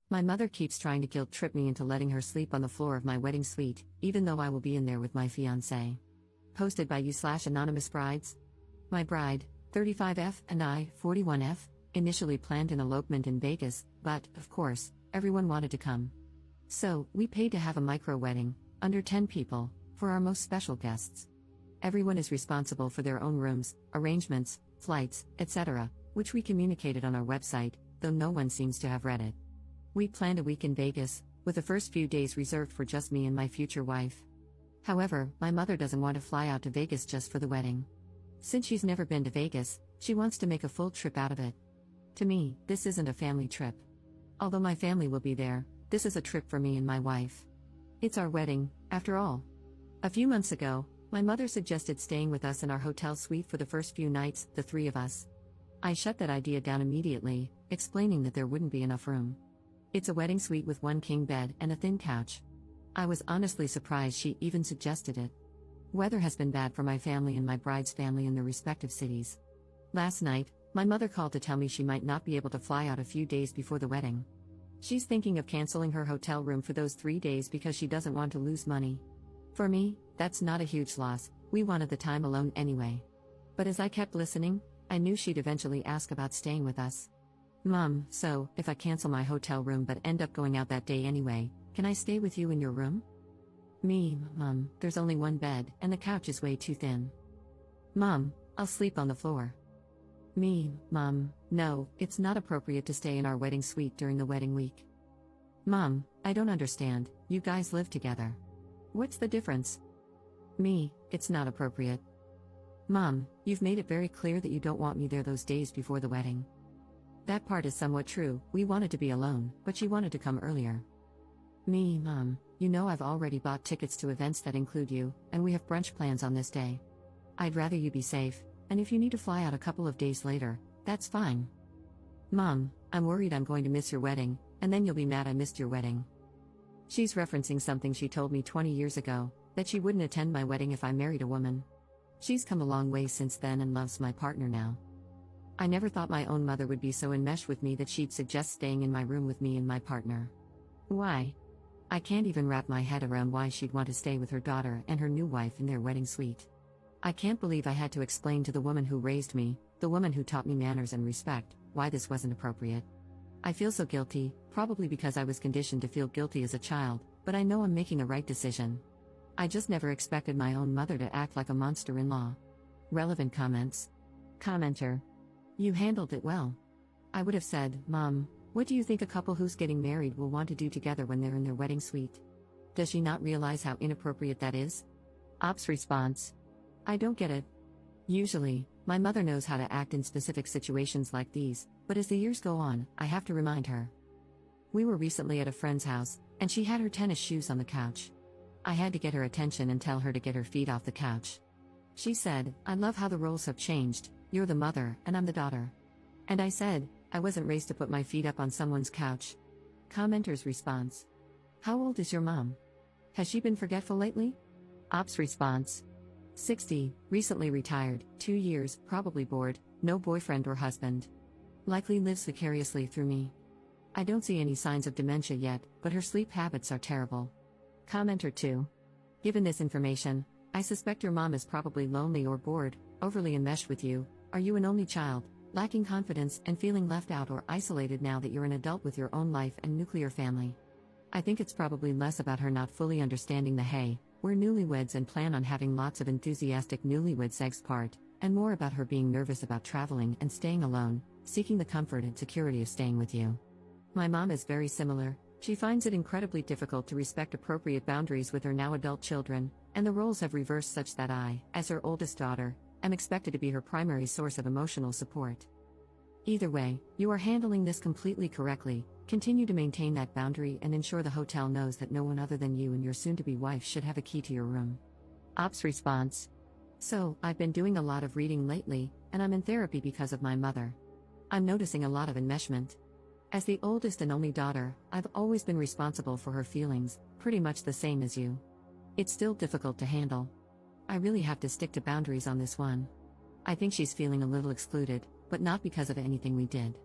My mother keeps trying to guilt trip me into letting her sleep on the floor of my wedding suite, even though I will be in there with my fiancé. Posted by you/anonymous brides. My bride, 35F, and I, 41F, initially planned an elopement in Vegas, but, of course, everyone wanted to come. So, we paid to have a micro wedding, under 10 people, for our most special guests. Everyone is responsible for their own rooms, arrangements, flights, etc., which we communicated on our website, though no one seems to have read it. We planned a week in Vegas, with the first few days reserved for just me and my future wife. However, my mother doesn't want to fly out to Vegas just for the wedding. Since she's never been to Vegas, she wants to make a full trip out of it. To me, this isn't a family trip. Although my family will be there, this is a trip for me and my wife. It's our wedding, after all. A few months ago, my mother suggested staying with us in our hotel suite for the first few nights, the three of us. I shut that idea down immediately, explaining that there wouldn't be enough room. It's a wedding suite with one king bed and a thin couch. I was honestly surprised she even suggested it. Weather has been bad for my family and my bride's family in their respective cities. Last night, my mother called to tell me she might not be able to fly out a few days before the wedding. She's thinking of canceling her hotel room for those 3 days because she doesn't want to lose money. For me, that's not a huge loss, we wanted the time alone anyway. But as I kept listening, I knew she'd eventually ask about staying with us. Mom, so, if I cancel my hotel room but end up going out that day anyway, can I stay with you in your room? Me, Mom, there's only one bed, and the couch is way too thin. Mom, I'll sleep on the floor. Me, Mom, no, it's not appropriate to stay in our wedding suite during the wedding week. Mom, I don't understand, you guys live together. What's the difference? Me, it's not appropriate. Mom, you've made it very clear that you don't want me there those days before the wedding. That part is somewhat true, we wanted to be alone, but she wanted to come earlier. Me, Mom, you know I've already bought tickets to events that include you, and we have brunch plans on this day. I'd rather you be safe, and if you need to fly out a couple of days later, that's fine. Mom, I'm worried I'm going to miss your wedding, and then you'll be mad I missed your wedding. She's referencing something she told me 20 years ago, that she wouldn't attend my wedding if I married a woman. She's come a long way since then and loves my partner now. I never thought my own mother would be so enmeshed with me that she'd suggest staying in my room with me and my partner. Why? I can't even wrap my head around why she'd want to stay with her daughter and her new wife in their wedding suite. I can't believe I had to explain to the woman who raised me, the woman who taught me manners and respect, why this wasn't appropriate. I feel so guilty, probably because I was conditioned to feel guilty as a child, but I know I'm making the right decision. I just never expected my own mother to act like a monster-in-law. Relevant comments. Commenter. You handled it well. I would have said, Mom, what do you think a couple who's getting married will want to do together when they're in their wedding suite? Does she not realize how inappropriate that is? Ops response. I don't get it. Usually, my mother knows how to act in specific situations like these, but as the years go on, I have to remind her. We were recently at a friend's house, and she had her tennis shoes on the couch. I had to get her attention and tell her to get her feet off the couch. She said, I love how the roles have changed, you're the mother, and I'm the daughter. And I said, I wasn't raised to put my feet up on someone's couch. Commenter's response. How old is your mom? Has she been forgetful lately? Ops response. 60, recently retired, 2 years, probably bored, no boyfriend or husband. Likely lives vicariously through me. I don't see any signs of dementia yet, but her sleep habits are terrible. Commenter 2. Given this information, I suspect your mom is probably lonely or bored, overly enmeshed with you. Are you an only child, lacking confidence and feeling left out or isolated now that you're an adult with your own life and nuclear family? I think it's probably less about her not fully understanding the hey, we're newlyweds and plan on having lots of enthusiastic newlywed sex part, and more about her being nervous about traveling and staying alone, seeking the comfort and security of staying with you. My mom is very similar. She finds it incredibly difficult to respect appropriate boundaries with her now adult children, and the roles have reversed such that I, as her oldest daughter, am expected to be her primary source of emotional support. Either way, you are handling this completely correctly. Continue to maintain that boundary and ensure the hotel knows that no one other than you and your soon-to-be wife should have a key to your room. Ops response. So, I've been doing a lot of reading lately, and I'm in therapy because of my mother. I'm noticing a lot of enmeshment. As the oldest and only daughter, I've always been responsible for her feelings, pretty much the same as you. It's still difficult to handle. I really have to stick to boundaries on this one. I think she's feeling a little excluded, but not because of anything we did.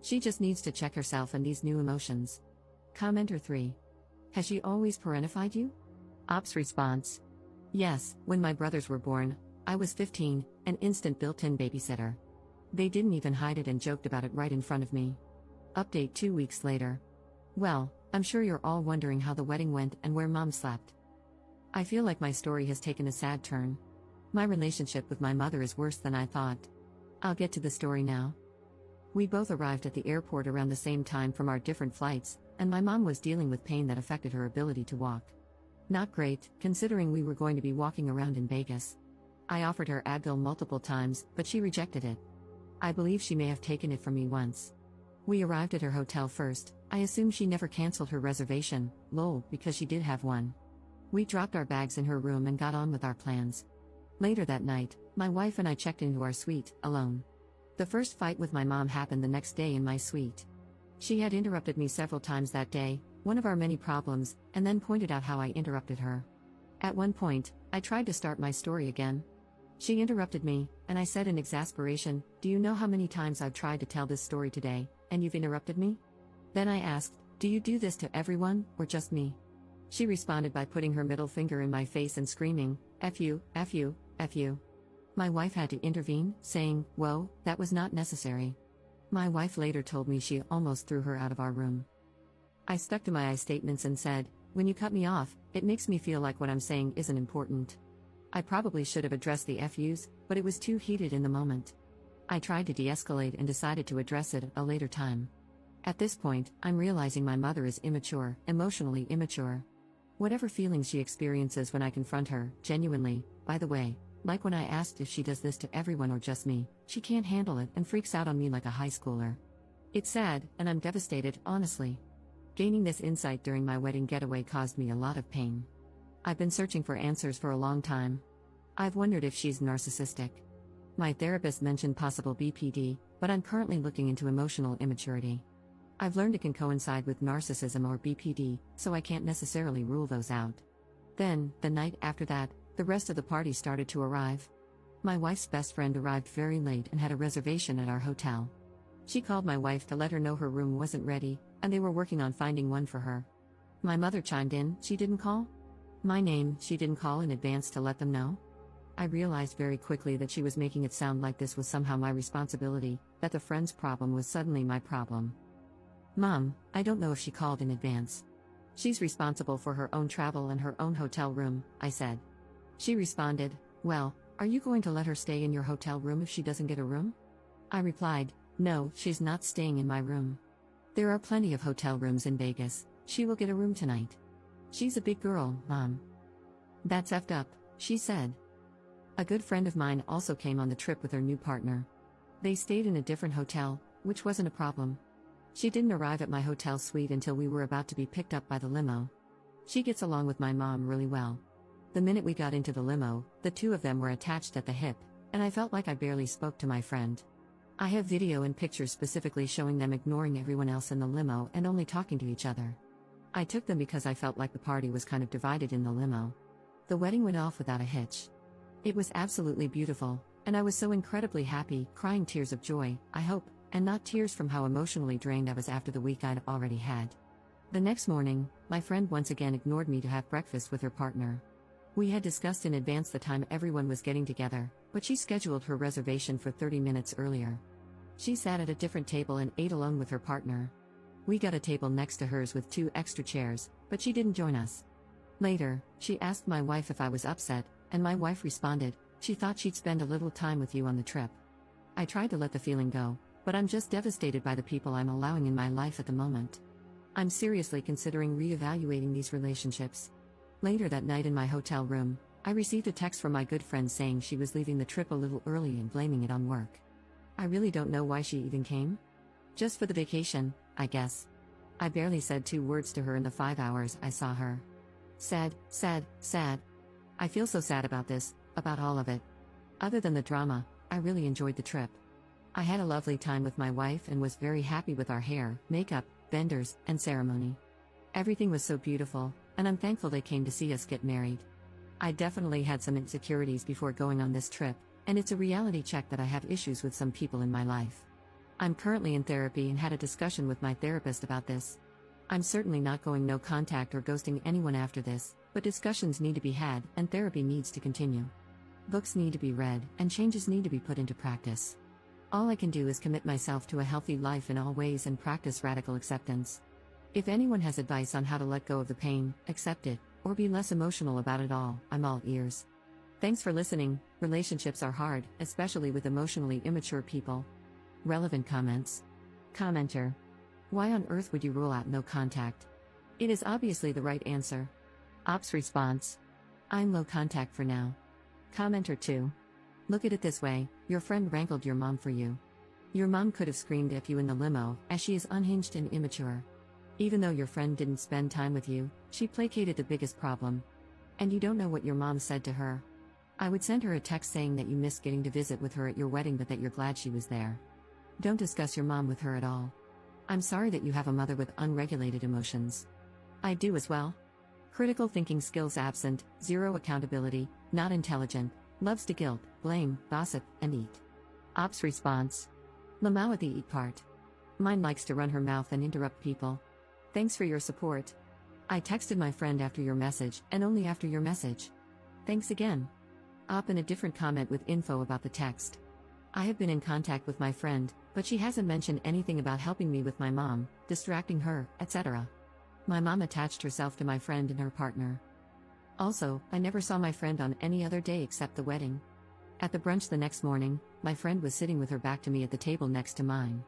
She just needs to check herself and these new emotions. Commenter 3. Has she always parentified you? Ops response. Yes, when my brothers were born, I was 15, an instant built-in babysitter. They didn't even hide it and joked about it right in front of me. Update 2 weeks later. Well, I'm sure you're all wondering how the wedding went and where mom slept. I feel like my story has taken a sad turn. My relationship with my mother is worse than I thought. I'll get to the story now. We both arrived at the airport around the same time from our different flights, and my mom was dealing with pain that affected her ability to walk. Not great, considering we were going to be walking around in Vegas. I offered her Advil multiple times, but she rejected it. I believe she may have taken it from me once. We arrived at her hotel first. I assume she never canceled her reservation, lol, because she did have one. We dropped our bags in her room and got on with our plans. Later that night, my wife and I checked into our suite, alone. The first fight with my mom happened the next day in my suite. She had interrupted me several times that day, one of our many problems, and then pointed out how I interrupted her. At one point, I tried to start my story again. She interrupted me, and I said in exasperation, "Do you know how many times I've tried to tell this story today, and you've interrupted me?" Then I asked, "Do you do this to everyone, or just me?" She responded by putting her middle finger in my face and screaming, "F you, F you, F you." My wife had to intervene, saying, "Whoa, that was not necessary." My wife later told me she almost threw her out of our room. I stuck to my I statements and said, "When you cut me off, it makes me feel like what I'm saying isn't important." I probably should have addressed the FUs, but it was too heated in the moment. I tried to de-escalate and decided to address it at a later time. At this point, I'm realizing my mother is immature, emotionally immature. Whatever feelings she experiences when I confront her, genuinely, by the way, like when I asked if she does this to everyone or just me, she can't handle it and freaks out on me like a high schooler. It's sad, and I'm devastated, honestly. Gaining this insight during my wedding getaway caused me a lot of pain. I've been searching for answers for a long time. I've wondered if she's narcissistic. My therapist mentioned possible BPD, but I'm currently looking into emotional immaturity. I've learned it can coincide with narcissism or BPD, so I can't necessarily rule those out. Then, the night after that, the rest of the party started to arrive. My wife's best friend arrived very late and had a reservation at our hotel. She called my wife to let her know her room wasn't ready, and they were working on finding one for her. My mother chimed in, "She didn't call?" My name, she didn't call in advance to let them know? I realized very quickly that she was making it sound like this was somehow my responsibility, that the friend's problem was suddenly my problem. "Mom, I don't know if she called in advance. She's responsible for her own travel and her own hotel room," I said. She responded, "Well, are you going to let her stay in your hotel room if she doesn't get a room?" I replied, "No, she's not staying in my room. There are plenty of hotel rooms in Vegas. She will get a room tonight. She's a big girl, Mom." "That's effed up," she said. A good friend of mine also came on the trip with her new partner. They stayed in a different hotel, which wasn't a problem. She didn't arrive at my hotel suite until we were about to be picked up by the limo. She gets along with my mom really well. The minute we got into the limo, the two of them were attached at the hip, and I felt like I barely spoke to my friend. I have video and pictures specifically showing them ignoring everyone else in the limo and only talking to each other. I took them because I felt like the party was kind of divided in the limo. The wedding went off without a hitch. It was absolutely beautiful, and I was so incredibly happy, crying tears of joy, I hope, and not tears from how emotionally drained I was after the week I'd already had. The next morning, my friend once again ignored me to have breakfast with her partner. We had discussed in advance the time everyone was getting together, but she scheduled her reservation for 30 minutes earlier. She sat at a different table and ate alone with her partner. We got a table next to hers with 2 extra chairs, but she didn't join us. Later, she asked my wife if I was upset, and my wife responded, "She thought she'd spend a little time with you on the trip." I tried to let the feeling go, but I'm just devastated by the people I'm allowing in my life at the moment. I'm seriously considering reevaluating these relationships. Later that night in my hotel room, I received a text from my good friend saying she was leaving the trip a little early and blaming it on work. I really don't know why she even came. Just for the vacation, I guess. I barely said 2 words to her in the 5 hours I saw her. Sad, sad, sad. I feel so sad about this, about all of it. Other than the drama, I really enjoyed the trip. I had a lovely time with my wife and was very happy with our hair, makeup, vendors, and ceremony. Everything was so beautiful, and I'm thankful they came to see us get married. I definitely had some insecurities before going on this trip, and it's a reality check that I have issues with some people in my life. I'm currently in therapy and had a discussion with my therapist about this. I'm certainly not going no contact or ghosting anyone after this, but discussions need to be had and therapy needs to continue. Books need to be read and changes need to be put into practice. All I can do is commit myself to a healthy life in all ways and practice radical acceptance. If anyone has advice on how to let go of the pain, accept it, or be less emotional about it all, I'm all ears. Thanks for listening. Relationships are hard, especially with emotionally immature people. Relevant comments. Commenter. Why on earth would you rule out no contact? It is obviously the right answer. Ops response. I'm low contact for now. Commenter 2. Look at it this way, your friend wrangled your mom for you. Your mom could have screamed at you in the limo, as she is unhinged and immature. Even though your friend didn't spend time with you, she placated the biggest problem. And you don't know what your mom said to her. I would send her a text saying that you missed getting to visit with her at your wedding but that you're glad she was there. Don't discuss your mom with her at all. I'm sorry that you have a mother with unregulated emotions. I do as well. Critical thinking skills absent, zero accountability, not intelligent, loves to guilt, blame, gossip, and eat. Ops response. Lamau at the eat part. Mine likes to run her mouth and interrupt people. Thanks for your support. I texted my friend after your message, and only after your message. Thanks again. Op in a different comment with info about the text. I have been in contact with my friend, but she hasn't mentioned anything about helping me with my mom, distracting her, etc. My mom attached herself to my friend and her partner. Also, I never saw my friend on any other day except the wedding. At the brunch the next morning, my friend was sitting with her back to me at the table next to mine.